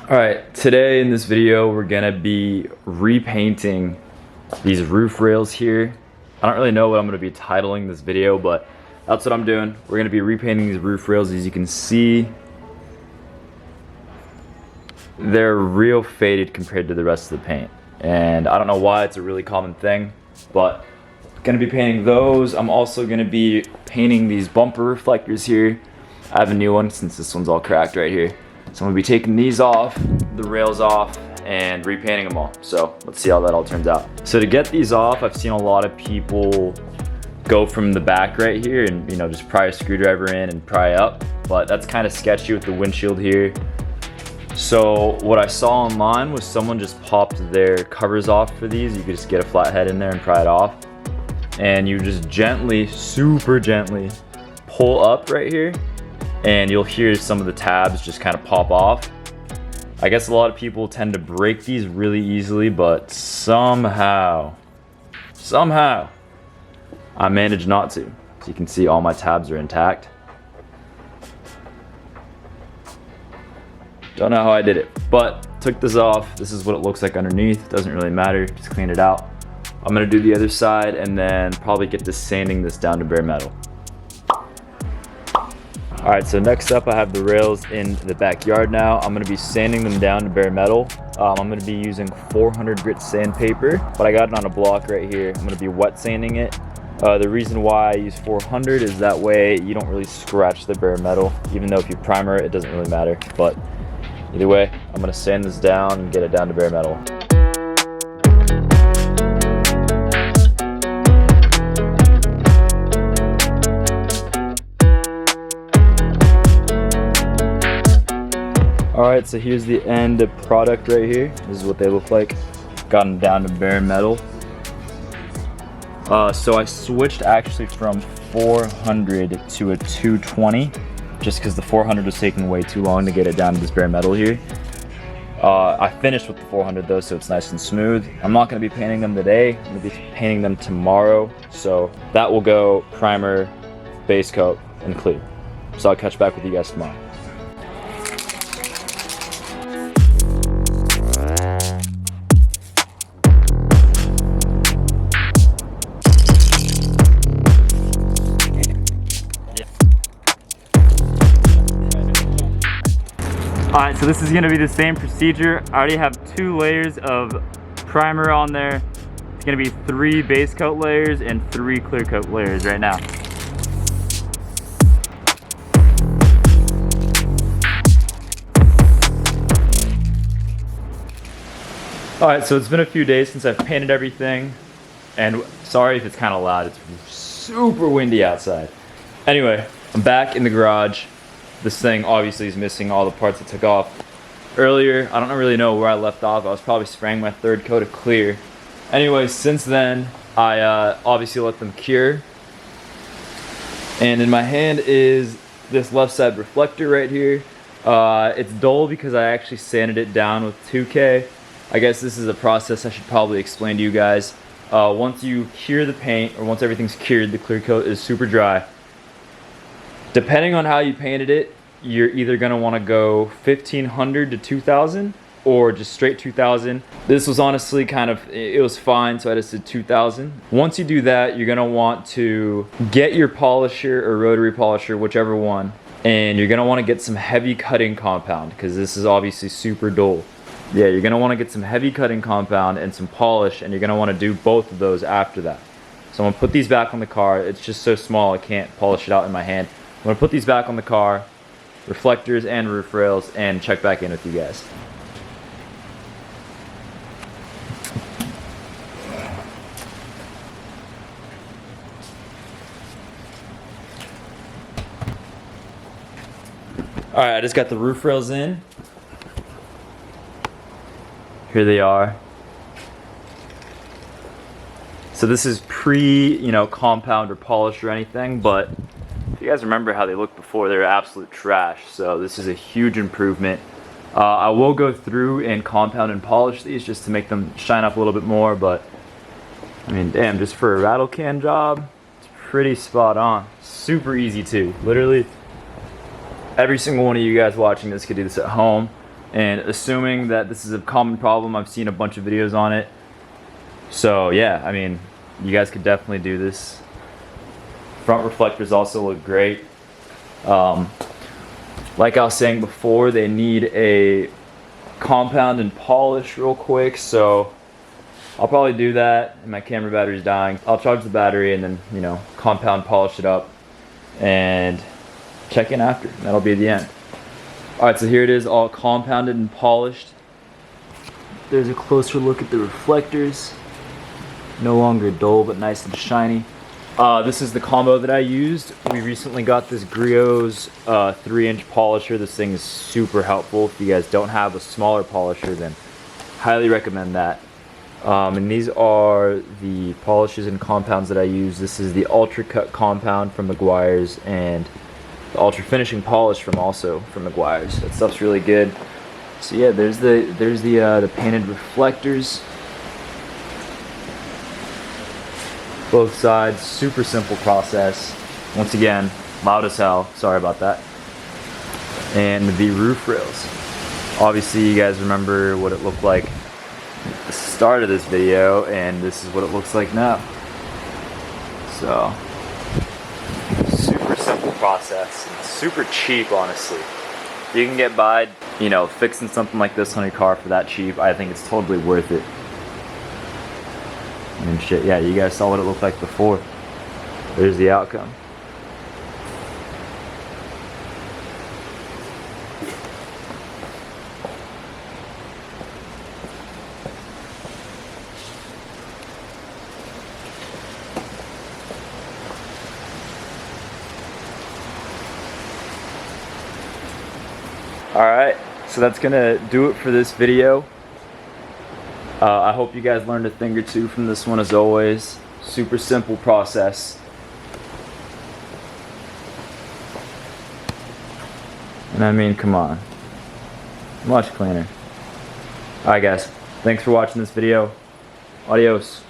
Alright, today in this video we're gonna be repainting these roof rails here. I don't really know what I'm gonna be titling this video, but that's what I'm doing. We're gonna be repainting these roof rails. As you can see, they're real faded compared to the rest of the paint. And I don't know why, it's a really common thing, but I'm gonna be painting those. I'm also gonna be painting these bumper reflectors here. I have a new one since this one's all cracked right here. So I'm gonna be taking these off, the rails off, and repainting them all. So let's see how that all turns out. So to get these off, I've seen a lot of people go from the back right here and just pry a screwdriver in and pry up, but that's kind of sketchy with the windshield here. So what I saw online was someone just popped their covers off for these. You could just get a flat head in there and pry it off. And you just gently, super gently pull up right here, and you'll hear some of the tabs just kind of pop off. I guess a lot of people tend to break these really easily, but somehow I managed not to. So you can see all my tabs are intact. Don't know how I did it, but took this off. This is what it looks like underneath. Doesn't really matter, just clean it out. I'm gonna do the other side and then probably get this sanding this down to bare metal. All right, so next up I have the rails in the backyard now. I'm gonna be sanding them down to bare metal. I'm gonna be using 400 grit sandpaper, but I got it on a block right here. I'm gonna be wet sanding it. The reason why I use 400 is that way you don't really scratch the bare metal, even though if you primer it, it doesn't really matter. But either way, I'm gonna sand this down and get it down to bare metal. Alright, so here's the end product right here. This is what they look like. Got them down to bare metal. So I switched actually from 400 to a 220, just because the 400 was taking way too long to get it down to this bare metal here. I finished with the 400 though, so it's nice and smooth. I'm not going to be painting them today. I'm going to be painting them tomorrow. So that will go primer, base coat, and clear. So I'll catch back with you guys tomorrow. Alright, so this is going to be the same procedure. I already have 2 layers of primer on there. It's going to be 3 base coat layers and 3 clear coat layers right now. Alright, so it's been a few days since I've painted everything, and sorry if it's kind of loud, it's super windy outside. Anyway, I'm back in the garage. This thing obviously is missing all the parts I took off earlier. I don't really know where I left off. I was probably spraying my 3rd coat of clear. Anyway, since then, I obviously let them cure. And in my hand is this left side reflector right here. It's dull because I actually sanded it down with 2K. I guess this is a process I should probably explain to you guys. Once you cure the paint, or once everything's cured, the clear coat is super dry. Depending on how you painted it, you're either going to want to go 1500 to 2000 or just straight 2000. This was honestly it was fine, so I just did 2000. Once you do that, you're going to want to get your polisher or rotary polisher, whichever one, and you're going to want to get some heavy cutting compound because this is obviously super dull. Yeah, you're going to want to get some heavy cutting compound and some polish, and you're going to want to do both of those after that. So I'm going to put these back on the car. It's just so small I can't polish it out in my hand. I'm going to put these back on the car, reflectors and roof rails, and check back in with you guys. Alright, I just got the roof rails in. Here they are. So this is compound or polish or anything, but if you guys remember how they looked before, they were absolute trash. So this is a huge improvement. I will go through and compound and polish these just to make them shine up a little bit more, but I mean, damn, just for a rattle can job, it's pretty spot on. Super easy too. Literally, every single one of you guys watching this could do this at home. And assuming that this is a common problem, I've seen a bunch of videos on it. So yeah, I mean, you guys could definitely do this. Front reflectors also look great. Like I was saying before, they need a compound and polish real quick, so I'll probably do that. And my camera battery's dying. I'll charge the battery and then, you know, compound polish it up and check in after. That'll be the end. Alright, so here it is, all compounded and polished. There's a closer look at the reflectors. No longer dull, but nice and shiny. This is the combo that I used. We recently got this Griot's 3-inch polisher. This thing is super helpful. If you guys don't have a smaller polisher, then highly recommend that. And these are the polishes and compounds that I use. This is the Ultra Cut compound from Meguiar's and the Ultra Finishing polish from Meguiar's. That stuff's really good. So yeah, there's the painted reflectors. Both sides, super simple process. Once again, loud as hell, sorry about that. And the roof rails. Obviously you guys remember what it looked like at the start of this video, and this is what it looks like now. So, super simple process, and super cheap honestly. You can get by, you know, fixing something like this on your car for that cheap. I think it's totally worth it. And shit, yeah, you guys saw what it looked like before. There's the outcome. Alright, so that's gonna do it for this video. I hope you guys learned a thing or two from this one as always. Super simple process. And I mean, come on. Much cleaner. Alright guys, thanks for watching this video. Adios.